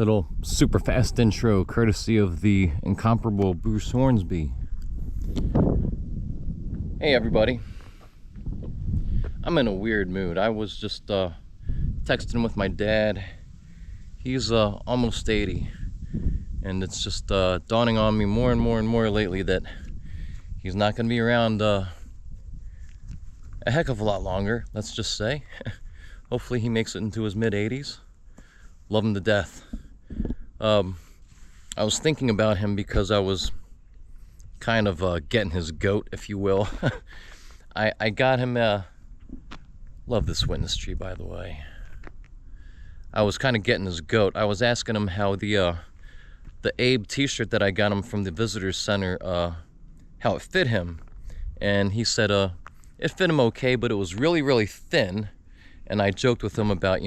Little super fast intro courtesy of the incomparable Bruce Hornsby. Hey everybody. I'm in a weird mood. I was just texting with my dad. He's almost 80, and it's just dawning on me more and more lately that he's not going to be around a heck of a lot longer, let's just say. Hopefully he makes it into his mid-80s. Love him to death. I was thinking about him because I was kind of getting his goat, if you will. I got him, love this witness tree, by the way. I was kind of getting his goat. I was asking him how the Abe t-shirt that I got him from the visitor center, how it fit him. And he said, it fit him okay, but it was really thin. And I joked with him about,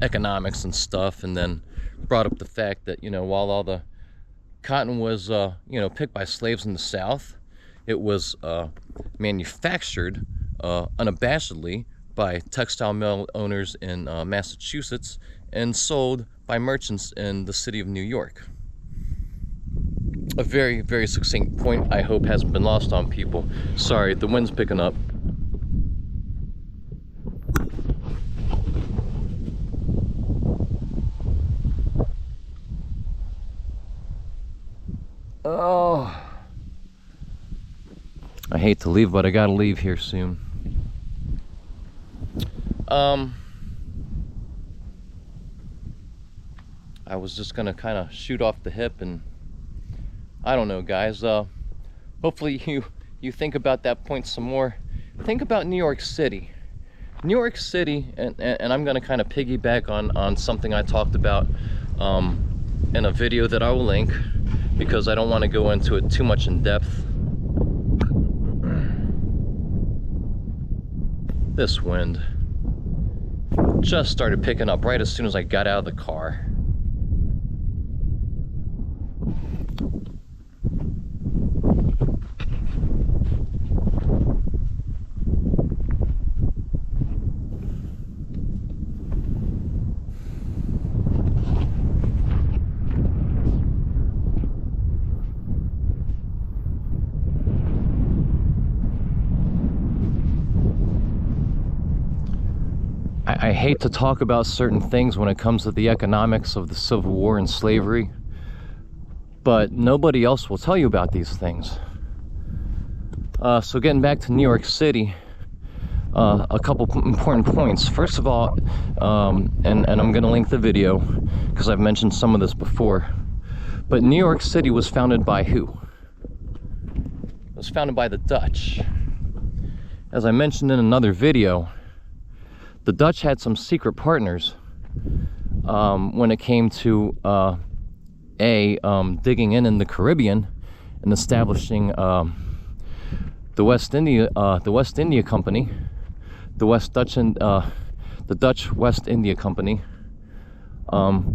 economics and stuff, and then brought up the fact that, while all the cotton was, picked by slaves in the South, it was manufactured unabashedly by textile mill owners in Massachusetts and sold by merchants in the city of New York. A very succinct point, I hope hasn't been lost on people. Sorry, the wind's picking up. Oh, I hate to leave, but I gotta leave here soon. I was just gonna kind of shoot off the hip, and I don't know, guys. Hopefully you think about that point some more. Think about New York City. New York City, and I'm gonna kind of piggyback on something I talked about in a video that I will link, because I don't want to go into it too much in depth. This wind just started picking up right as soon as I got out of the car. I hate to talk about certain things when it comes to the economics of the Civil War and slavery, but nobody else will tell you about these things. So getting back to New York City, a couple important points. First of all, and I'm going to link the video because I've mentioned some of this before, but New York City was founded by who? It was founded by the Dutch. As I mentioned in another video, the Dutch had some secret partners when it came to digging in the Caribbean and establishing the West India Company, the Dutch West India Company,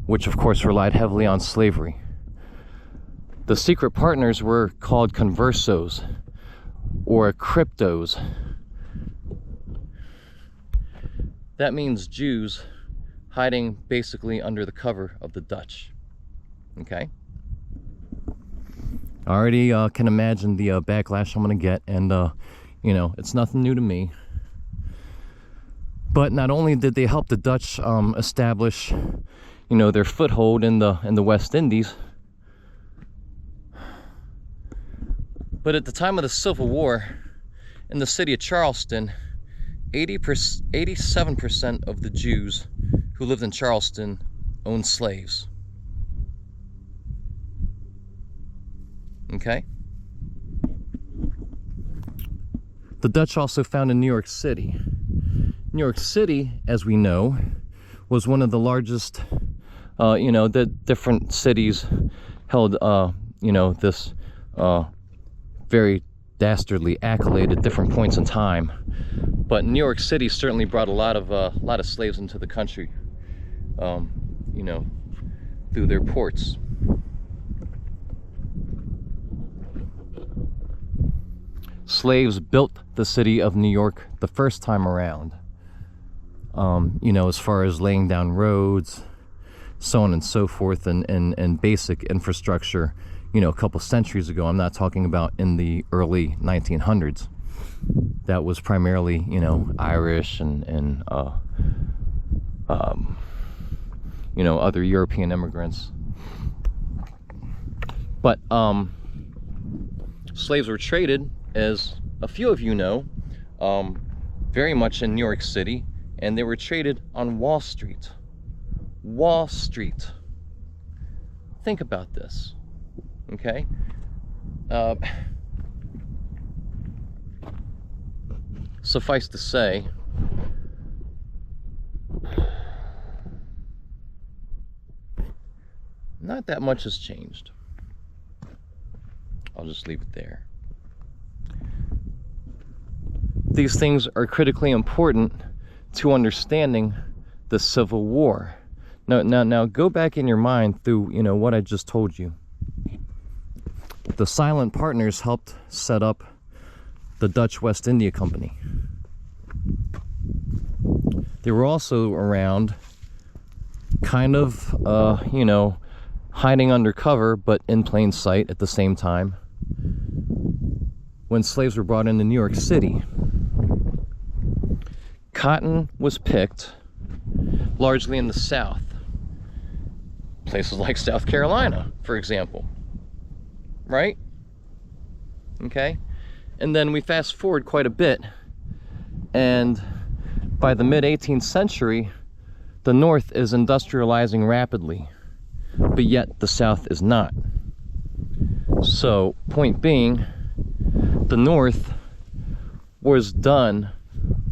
which of course relied heavily on slavery. The secret partners were called conversos or cryptos. That means Jews hiding basically under the cover of the Dutch. Okay? I already can imagine the backlash I'm going to get, and it's nothing new to me. But not only did they help the Dutch establish, their foothold in the West Indies, but at the time of the Civil War, in the city of Charleston, 87% of the Jews who lived in Charleston owned slaves. Okay? The Dutch also founded New York City. New York City, as we know, was one of the largest, the different cities held, this very dastardly accolade at different points in time. But New York City certainly brought a lot of slaves into the country, through their ports. Slaves built the city of New York the first time around. As far as laying down roads, so on and so forth, and basic infrastructure, you know, a couple centuries ago. I'm not talking about in the early 1900s. That was primarily, you know, Irish and you know, other European immigrants. But slaves were traded, as a few of you know, very much in New York City, and they were traded on Wall Street. Wall Street. Think about this, okay? Suffice to say, not that much has changed. I'll just leave it there. These things are critically important to understanding the Civil War. Now go back in your mind through, you know, what I just told you. The Silent Partners helped set up the Dutch West India Company. They were also around, kind of, you know, hiding undercover, but in plain sight at the same time, when slaves were brought into New York City. Cotton was picked largely in the South. Places like South Carolina, for example. Right? Okay? And then we fast forward quite a bit, and by the mid-18th century, the North is industrializing rapidly, but yet the South is not. So, point being, the North was done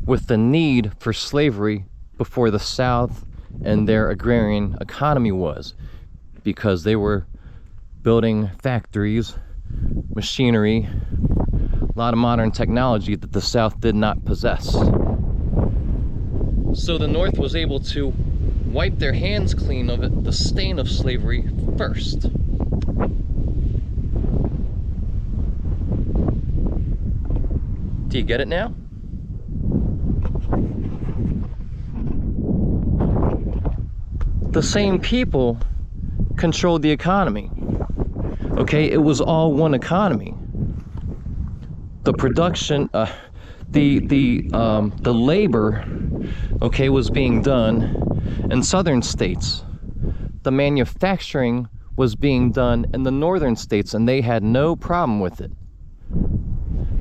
with the need for slavery before the South and their agrarian economy was, because they were building factories, machinery, a lot of modern technology that the South did not possess. So the North was able to wipe their hands clean of it, the stain of slavery, first. Do you get it now? The same people controlled the economy. Okay, it was all one economy. The production, the labor, okay, was being done in southern states. The manufacturing was being done in the northern states, and they had no problem with it.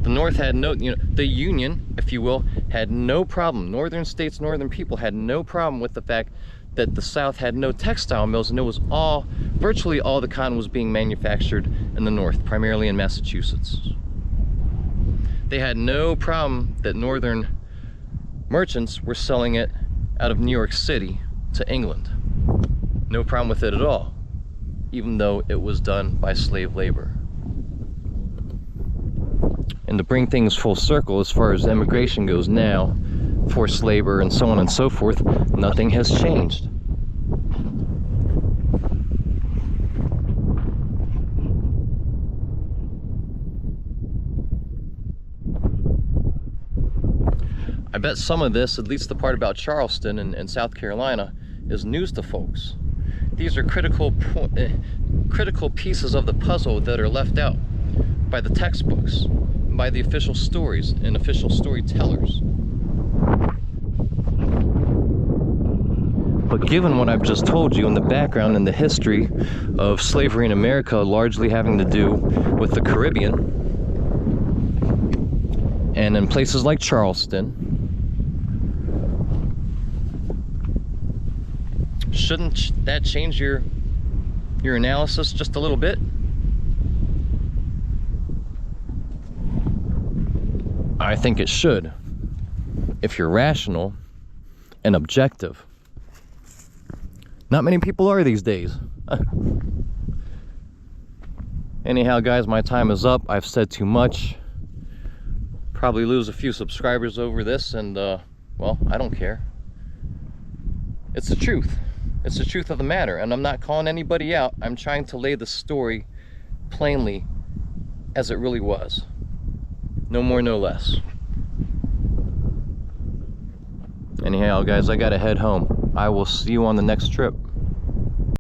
The North had no, you know, the Union, if you will, had no problem. Northern states, northern people had no problem with the fact that the South had no textile mills, and it was all, virtually all the cotton was being manufactured in the North, primarily in Massachusetts. They had no problem that northern merchants were selling it out of New York City to England. No problem with it at all, even though it was done by slave labor. And to bring things full circle as far as immigration goes now, forced labor and so on and so forth, nothing has changed. I bet some of this, at least the part about Charleston and South Carolina, is news to folks. These are critical pieces of the puzzle that are left out by the textbooks, by the official stories and official storytellers. But given what I've just told you in the background and the history of slavery in America, largely having to do with the Caribbean, and in places like Charleston, shouldn't that change your analysis just a little bit? I think it should, if you're rational and objective. Not many people are these days. Anyhow, guys, my time is up. I've said too much. Probably lose a few subscribers over this, and well, I don't care. It's the truth. It's the truth of the matter, and I'm not calling anybody out. I'm trying to lay the story plainly as it really was. No more, no less. Anyhow, guys, I gotta head home. I will see you on the next trip.